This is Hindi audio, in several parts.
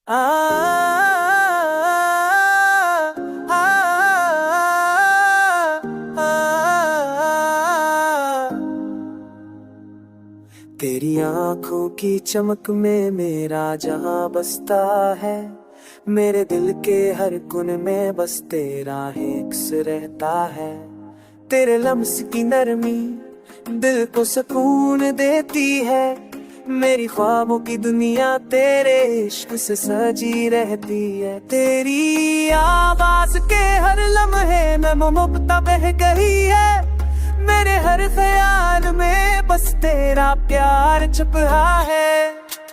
आ, आ, आ, तेरी आंखों की चमक में मेरा जहां बसता है। मेरे दिल के हर कोन में बस तेरा हिस्स रहता है। तेरे लम्स की नरमी दिल को सुकून देती है। मेरी ख्वाबों की दुनिया तेरे इश्क से सजी रहती है। तेरी आवाज के हर लम्हे में मुफ्ता बह गई है। मेरे हर ख्याल में बस तेरा प्यार छुपा है।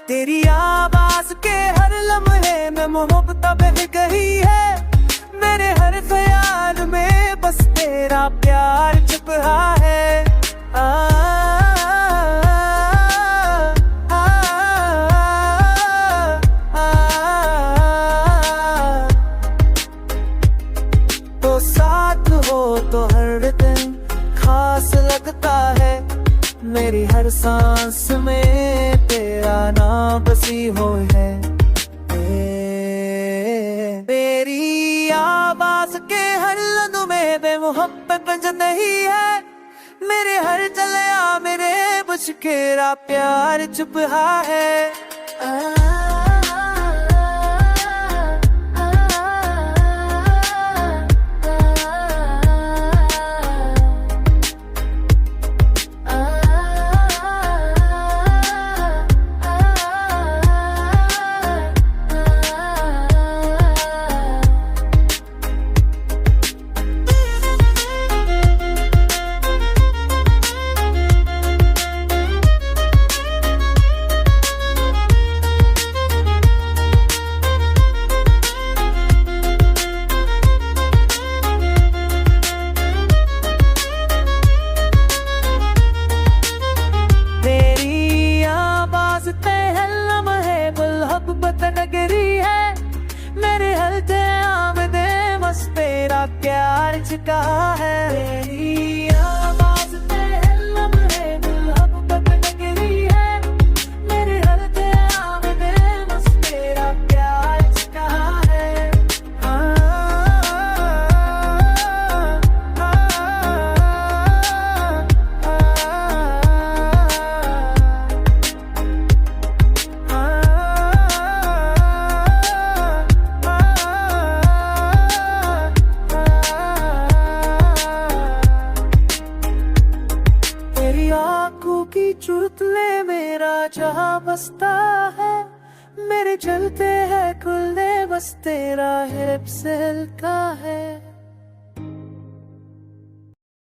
तेरी आवाज के हर लम्हे में मुफ्ता बह गई है। मेरे हर ख्याल में बस तेरा प्यार छुपा है। तो साथ हो तो हर दिन खास लगता है। मेरी हर सांस में तेरा नाम बसी हो है। तेरी आवाज के हर लम्हे में बेमोहब्बत बंज नहीं है। मेरे हर चलया मेरे मुश्किरा प्यार छुपा है। नगरी है मेरे हल्के आमदे बस तेरा प्यार छिका है। तेरी आवाज पे लम्हे मोहब्बत नगरी है। मेरे हल्के आमदे बस तेरा प्यार छिका है। आंखों की चुटले मेरा जहां बसता है। मेरे चलते हैं खुलने बस तेरा हिप्स हिलता है।